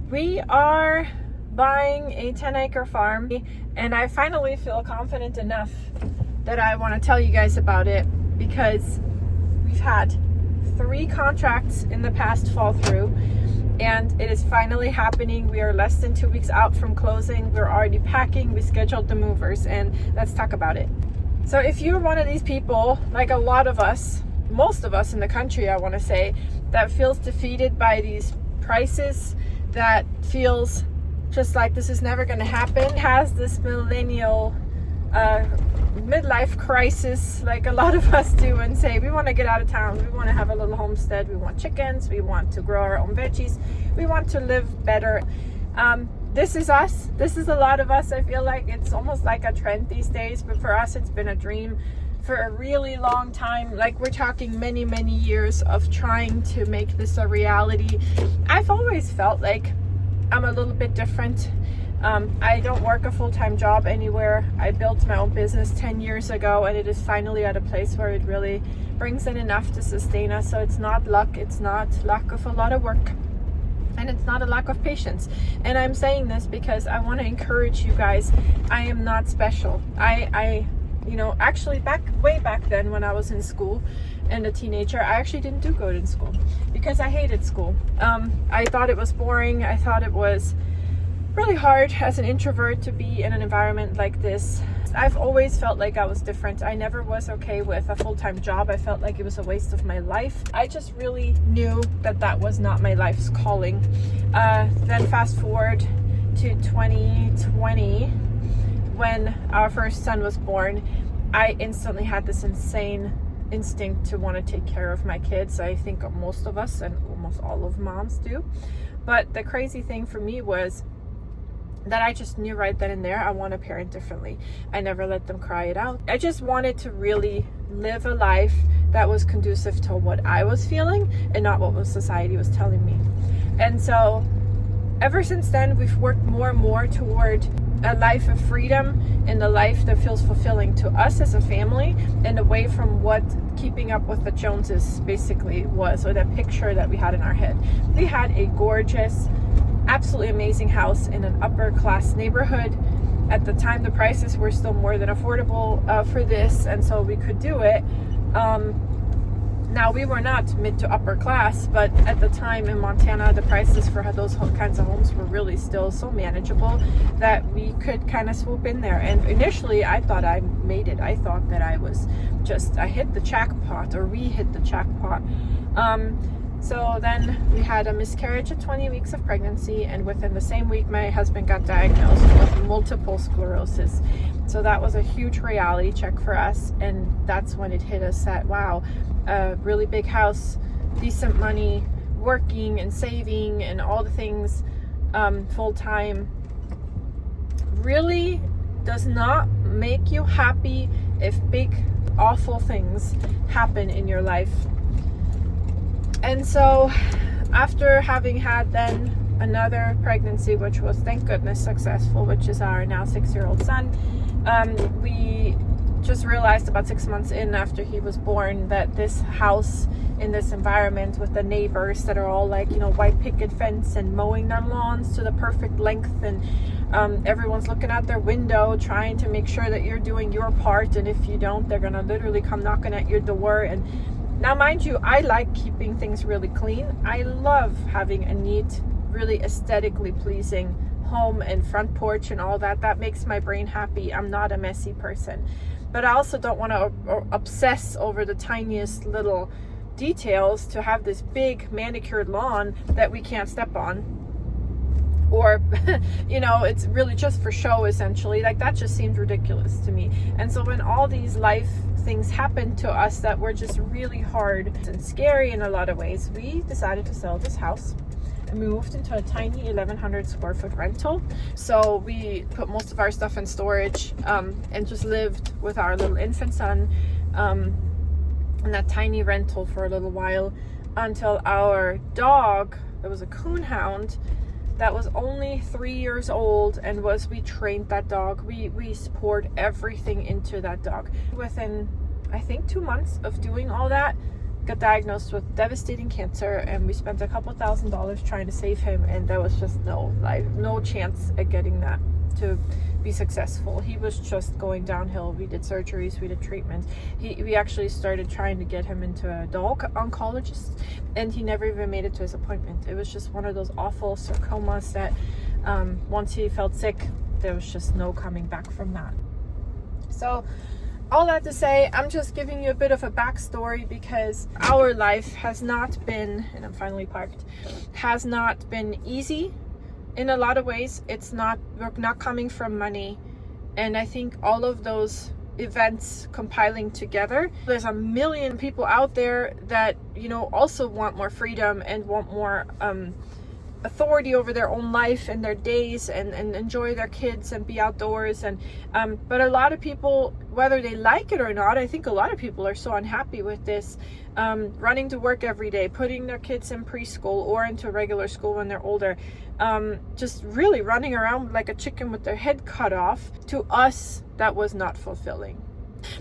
We are buying a 10-acre farm, and I finally feel confident enough that I want to tell you guys about it because we've had 3 contracts in the past fall through, and it is finally happening. We are less than 2 weeks out from closing. We're already packing. We scheduled the movers, and let's talk about it. So if you're one of these people, like a lot of us, most of us in the country, I want to say, that feels defeated by these prices, that feels just like this is never going to happen, has this millennial midlife crisis like a lot of us do, and say we want to get out of town, we want to have a little homestead, we want chickens, we want to grow our own veggies, we want to live better. This is us. This is a lot of us. I feel like it's almost like a trend these days, but for us it's been a dream for a really long time. Like, we're talking many years of trying to make this a reality. I've always felt like I'm a little bit different. I don't work a full-time job anywhere. I built my own business 10 years ago, and it is finally at a place where it really brings in enough to sustain us. So it's not luck, it's not lack of a lot of work, and it's not a lack of patience. And I'm saying this because I want to encourage you guys. I am not special. I actually way back then when I was in school and a teenager, I actually didn't do good in school because I hated school. I thought it was boring. I thought it was really hard as an introvert to be in an environment like this. I've always felt like I was different. I never was okay with a full-time job. I felt like it was a waste of my life. I just really knew that that was not my life's calling. Then fast forward to 2020, when our first son was born, I instantly had this insane instinct to want to take care of my kids. I think most of us and almost all of moms do. But the crazy thing for me was that I just knew right then and there I want to parent differently. I never let them cry it out. I just wanted to really live a life that was conducive to what I was feeling and not what society was telling me. And so ever since then, we've worked more and more toward a life of freedom and a life that feels fulfilling to us as a family, and away from what keeping up with the Joneses basically was, or that picture that we had in our head. We had a gorgeous, absolutely amazing house in an upper class neighborhood. At the time, the prices were still more than affordable for this, and so we could do it. Now, we were not mid to upper class, but at the time in Montana, the prices for those kinds of homes were really still so manageable that we could kind of swoop in there. And initially, I thought I made it. I thought that I hit the jackpot, or we hit the jackpot. So then we had a miscarriage at 20 weeks of pregnancy, and within the same week, my husband got diagnosed with multiple sclerosis. So that was a huge reality check for us, and that's when it hit us that, wow, a really big house, decent money, working and saving and all the things full-time really does not make you happy if big, awful things happen in your life. And so after having had then another pregnancy, which was thank goodness successful, which is our now 6-year-old son, we just realized about 6 months in after he was born that this house in this environment with the neighbors that are all like, white picket fence and mowing their lawns to the perfect length, and everyone's looking out their window trying to make sure that you're doing your part, and if you don't, they're gonna literally come knocking at your door. And now, mind you, I like keeping things really clean. I love having a neat, really aesthetically pleasing home and front porch and all that. That makes my brain happy. I'm not a messy person. But I also don't want to obsess over the tiniest little details to have this big manicured lawn that we can't step on. Or, it's really just for show, essentially. Like, that just seemed ridiculous to me. And so when all these life things happened to us that were just really hard and scary in a lot of ways, we decided to sell this house. And we moved into a tiny 1,100 square foot rental. So we put most of our stuff in storage and just lived with our little infant son in that tiny rental for a little while, until our dog, that was a coonhound, that was only 3 years old, and we trained that dog. We poured everything into that dog. Within, I think, 2 months of doing all that, got diagnosed with devastating cancer, and we spent a couple $1,000s trying to save him, and there was just no chance at getting that to be successful. He was just going downhill. We did surgeries, we did treatments. We actually started trying to get him into a dog oncologist, and he never even made it to his appointment. It was just one of those awful sarcomas that once he felt sick, there was just no coming back from that. So all that to say, I'm just giving you a bit of a backstory, because our life has not been, and I'm finally parked, has not been easy. In a lot of ways, we're not coming from money. And I think all of those events compiling together, there's a million people out there that, also want more freedom and want more authority over their own life and their days, and enjoy their kids and be outdoors. And but a lot of people, whether they like it or not, I think a lot of people are so unhappy with this, running to work every day, putting their kids in preschool or into regular school when they're older, just really running around like a chicken with their head cut off. To us, that was not fulfilling.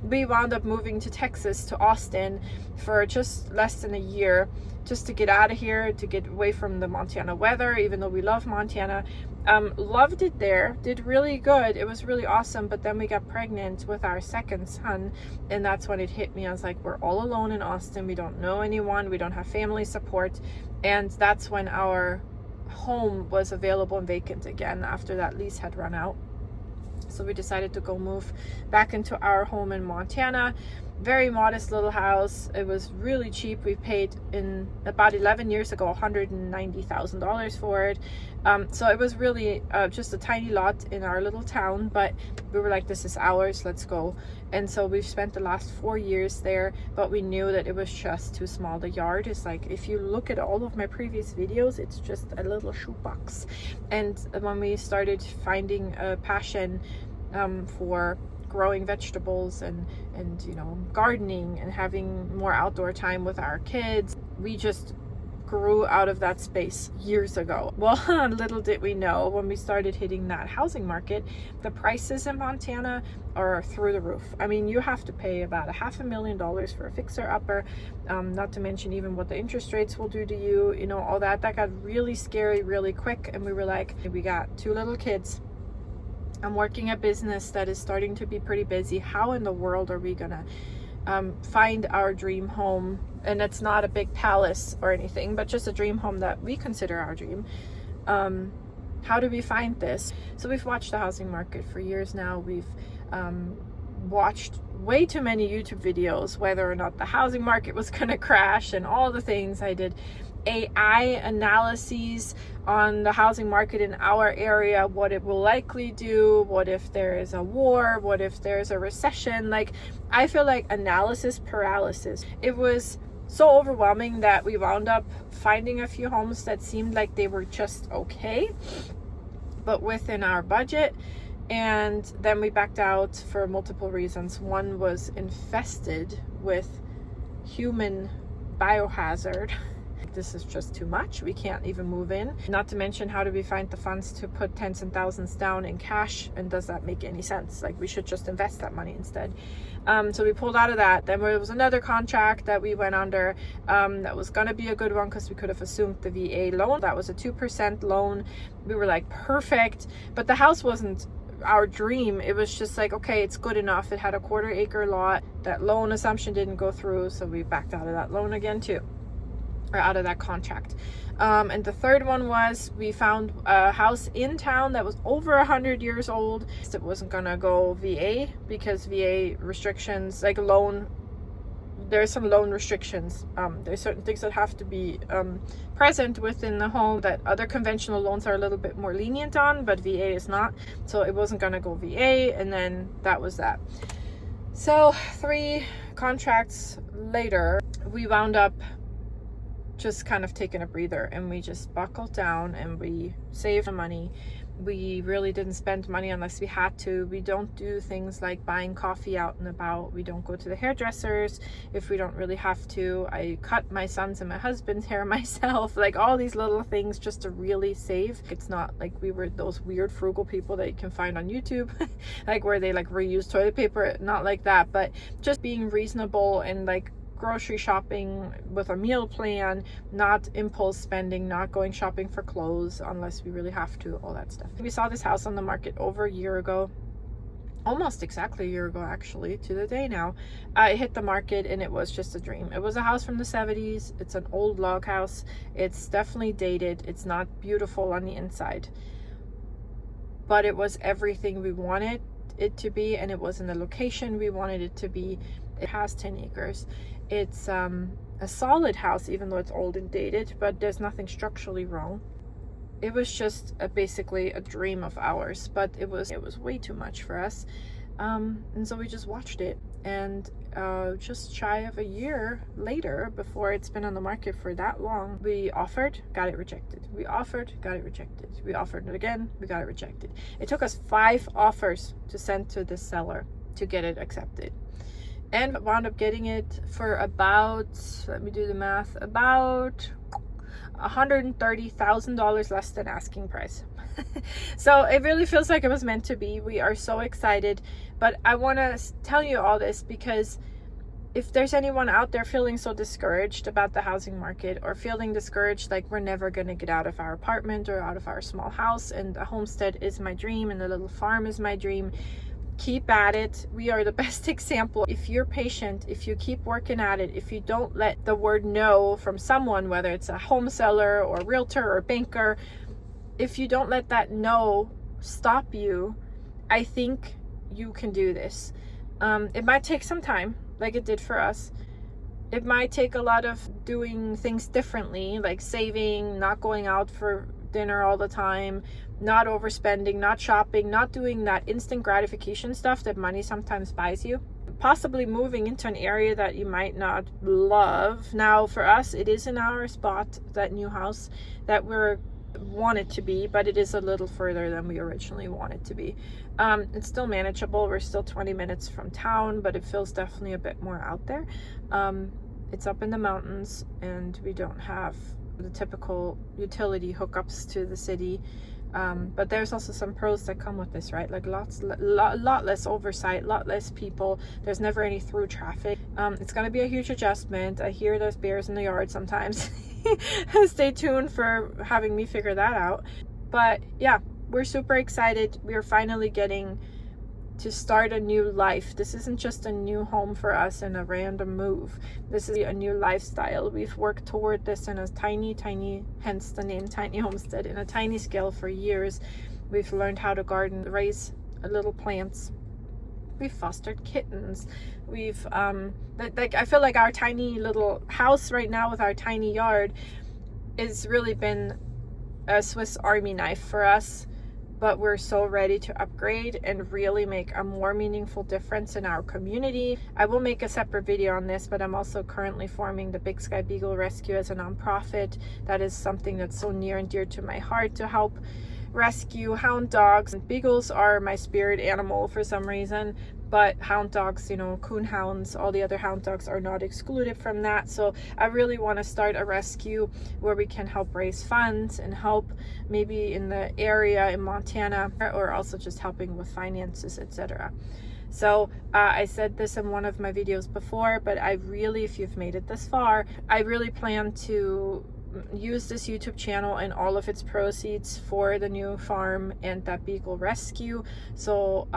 We wound up moving to Texas, to Austin, for just less than a year, just to get out of here, to get away from the Montana weather, even though we love Montana. Loved it there, did really good. It was really awesome. But then we got pregnant with our second son, and that's when it hit me. I was like, we're all alone in Austin. We don't know anyone. We don't have family support. And that's when our home was available and vacant again after that lease had run out. So we decided to go move back into our home in Montana. Very modest little house. It was really cheap. We paid, in about 11 years ago, $190,000 for it. So it was really just a tiny lot in our little town, but we were like, this is ours, let's go. And so we've spent the last 4 years there, but we knew that it was just too small. The yard is like, if you look at all of my previous videos, it's just a little shoebox. And when we started finding a passion for growing vegetables and gardening and having more outdoor time with our kids, we just grew out of that space years ago. Well, little did we know, when we started hitting that housing market, the prices in Montana are through the roof. I mean, you have to pay about $500,000 for a fixer-upper, not to mention even what the interest rates will do to you, all that got really scary really quick. And we were like, we got 2 little kids. I'm working a business that is starting to be pretty busy. How in the world are we gonna find our dream home? And it's not a big palace or anything, but just a dream home that we consider our dream. How do we find this? So we've watched the housing market for years now. We've watched way too many YouTube videos, whether or not the housing market was gonna crash and all the things. I did AI analyses on the housing market in our area, what it will likely do, what if there is a war, what if there's a recession. Like, I feel like analysis paralysis. It was so overwhelming that we wound up finding a few homes that seemed like they were just okay, but within our budget. And then we backed out for multiple reasons. One was infested with human biohazard. This is just too much. We can't even move in. Not to mention, how do we find the funds to put tens and thousands down in cash? And does that make any sense? Like, we should just invest that money instead. So we pulled out of that. Then there was another contract that we went under that was going to be a good one, because we could have assumed the VA loan. That was a 2% loan. We were like, perfect. But the house wasn't our dream. It was just like, okay, it's good enough. It had a 1/4 acre lot. That loan assumption didn't go through, so we backed out of that loan again too. Or out of that contract. And the third one was, we found a house in town that was over 100 years old. It wasn't gonna go VA, because VA restrictions, like there's some loan restrictions. There's certain things that have to be present within the home that other conventional loans are a little bit more lenient on, but VA is not. So it wasn't gonna go VA, and then that was that. So 3 contracts later, we wound up just kind of taking a breather, and we just buckled down and we saved money. We really didn't spend money unless we had to. We don't do things like buying coffee out and about. We don't go to the hairdressers if we don't really have to. I cut my son's and my husband's hair myself. Like, all these little things just to really save. It's not like we were those weird frugal people that you can find on YouTube, like where they like reuse toilet paper. Not like that, but just being reasonable and like grocery shopping with a meal plan, not impulse spending, not going shopping for clothes unless we really have to, all that stuff. We saw this house on the market over a year ago, almost exactly a year ago, actually, to the day now. It hit the market and it was just a dream. It was a house from the 70s. It's an old log house. It's definitely dated. It's not beautiful on the inside, but it was everything we wanted it to be, and it was in the location we wanted it to be. It has 10 acres. It's a solid house, even though it's old and dated, but there's nothing structurally wrong. It was just basically a dream of ours, but it was way too much for us, and so we just watched it. And just shy of a year later, before it's been on the market for that long, we offered, got it rejected. We offered, got it rejected. We offered it again, we got it rejected. It took us 5 offers to send to the seller to get it accepted, and wound up getting it for about, let me do the math, about $130,000 less than asking price. So it really feels like it was meant to be. We are so excited, but I want to tell you all this because if there's anyone out there feeling so discouraged about the housing market, or feeling discouraged like we're never going to get out of our apartment or out of our small house, and a homestead is my dream and the little farm is my dream, keep at it. We are the best example. If you're patient, if you keep working at it, if you don't let the word no from someone, whether it's a home seller or realtor or banker, if you don't let that no stop you, I think you can do this. It might take some time, like it did for us. It might take a lot of doing things differently, like saving, not going out for dinner all the time, not overspending, not shopping, not doing that instant gratification stuff that money sometimes buys you. Possibly moving into an area that you might not love. Now, for us, it is in our spot, that new house that we're wanted to be, but it is a little further than we originally wanted to be. It's still manageable. We're still 20 minutes from town, but it feels definitely a bit more out there. It's up in the mountains, and we don't have the typical utility hookups to the city. But there's also some pros that come with this, right? Like lot less oversight, lot less people. There's never any through traffic. It's going to be a huge adjustment. I hear there's bears in the yard sometimes. Stay tuned for having me figure that out. But yeah, we're super excited. We're finally getting to start a new life. This isn't just a new home for us and a random move. This is a new lifestyle. We've worked toward this in a tiny, hence the name Tiny Homestead, in a tiny scale for years. We've learned how to garden, raise little plants. We've fostered kittens. We've I feel like our tiny little house right now with our tiny yard has really been a Swiss Army knife for us. But we're so ready to upgrade and really make a more meaningful difference in our community. I will make a separate video on this, but I'm also currently forming the Big Sky Beagle Rescue as a nonprofit. That is something that's so near and dear to my heart, to help rescue hound dogs. Beagles are my spirit animal for some reason, but hound dogs, you know, coon hounds, all the other hound dogs are not excluded from that. So I really want to start a rescue where we can help raise funds and help maybe in the area in Montana, or also just helping with finances, etc. So I said this in one of my videos before, but I really, if you've made it this far, I really plan to use this YouTube channel and all of its proceeds for the new farm and that beagle rescue. So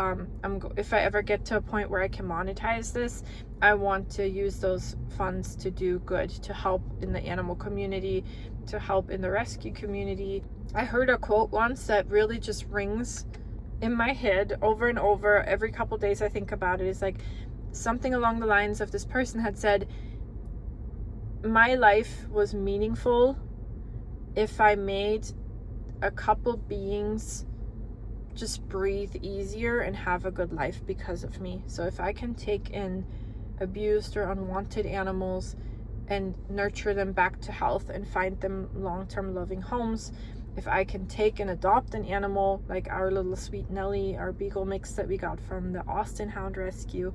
if I ever get to a point where I can monetize this, I want to use those funds to do good, to help in the animal community, to help in the rescue community. I heard a quote once that really just rings in my head over and over. Every couple days I think about it. It's like something along the lines of, this person had said, my life was meaningful if I made a couple beings just breathe easier and have a good life because of me. So if I can take in abused or unwanted animals and nurture them back to health and find them long-term loving homes, if I can take and adopt an animal, like our little sweet Nellie, our beagle mix that we got from the Austin Hound Rescue,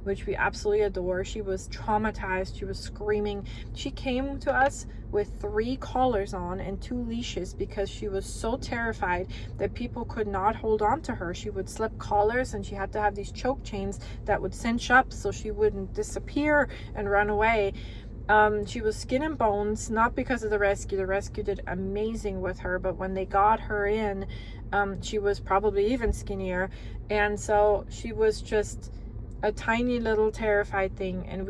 which we absolutely adore. She was traumatized. She was screaming. She came to us with 3 collars on and 2 leashes because she was so terrified that people could not hold on to her. She would slip collars, and she had to have these choke chains that would cinch up so she wouldn't disappear and run away. She was skin and bones, not because of the rescue. The rescue did amazing with her, but when they got her in, she was probably even skinnier. And so she was just a tiny little terrified thing. And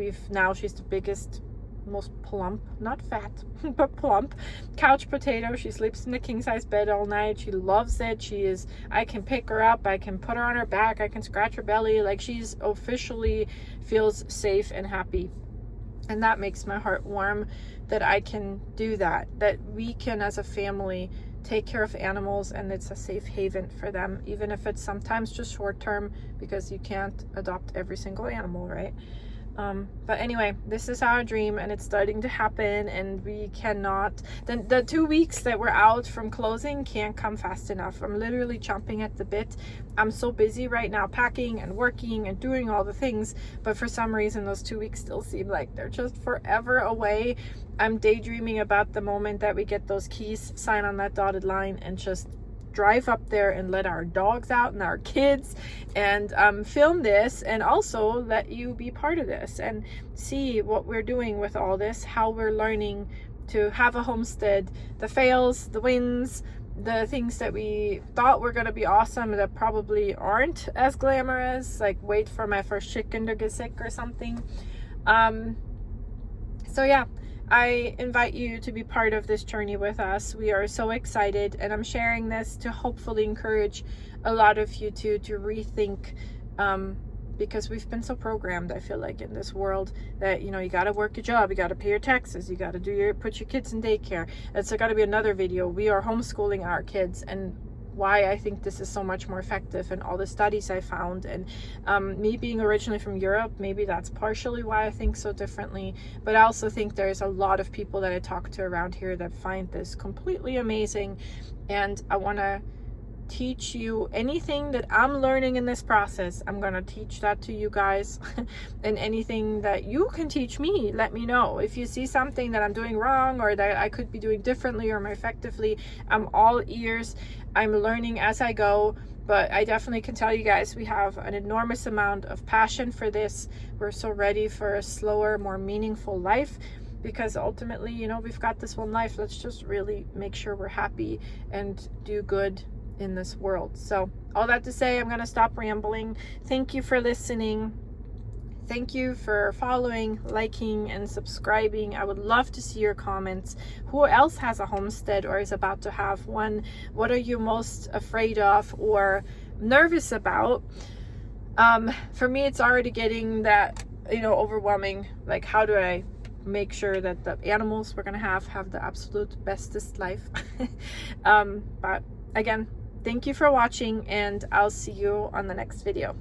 she's the biggest, most plump, not fat, but plump couch potato. She sleeps in the king size bed all night. She loves it. I can pick her up. I can put her on her back. I can scratch her belly. Like, she's officially feels safe and happy. And that makes my heart warm that I can do that we can, as a family, take care of animals, and it's a safe haven for them, even if it's sometimes just short term, because you can't adopt every single animal, right? But anyway, this is our dream, and it's starting to happen, and we cannot, the 2 weeks that we're out from closing can't come fast enough. I'm literally chomping at the bit. I'm so busy right now, packing and working and doing all the things, but for some reason those 2 weeks still seem like they're just forever away. I'm daydreaming about the moment that we get those keys, sign on that dotted line, and just drive up there and let our dogs out and our kids, and film this, and also let you be part of this and see what we're doing with all this, how we're learning to have a homestead, the fails, the wins, the things that we thought were going to be awesome that probably aren't as glamorous, like wait for my first chicken to get sick or something. So yeah, I invite you to be part of this journey with us. We are so excited, and I'm sharing this to hopefully encourage a lot of you to rethink, because we've been so programmed, I feel like, in this world that, you got to work your job, you got to pay your taxes, you got to put your kids in daycare. It's got to be another video. We are homeschooling our kids, and why I think this is so much more effective, and all the studies I found, and me being originally from Europe, maybe that's partially why I think so differently. But I also think there's a lot of people that I talk to around here that find this completely amazing, and I want to teach you anything that I'm learning in this process. I'm gonna teach that to you guys. And anything that you can teach me, let me know. If you see something that I'm doing wrong, or that I could be doing differently or more effectively, I'm all ears. I'm learning as I go, but I definitely can tell you guys we have an enormous amount of passion for this. We're so ready for a slower, more meaningful life, because ultimately, we've got this one life. Let's just really make sure we're happy and do good in this world. So all that to say, I'm gonna stop rambling. Thank you for listening. Thank you for following, liking, and subscribing. I would love to see your comments. Who else has a homestead or is about to have one? What are you most afraid of or nervous about? For me, it's already getting that, overwhelming. Like, how do I make sure that the animals we're gonna have the absolute bestest life? But again, thank you for watching, and I'll see you on the next video.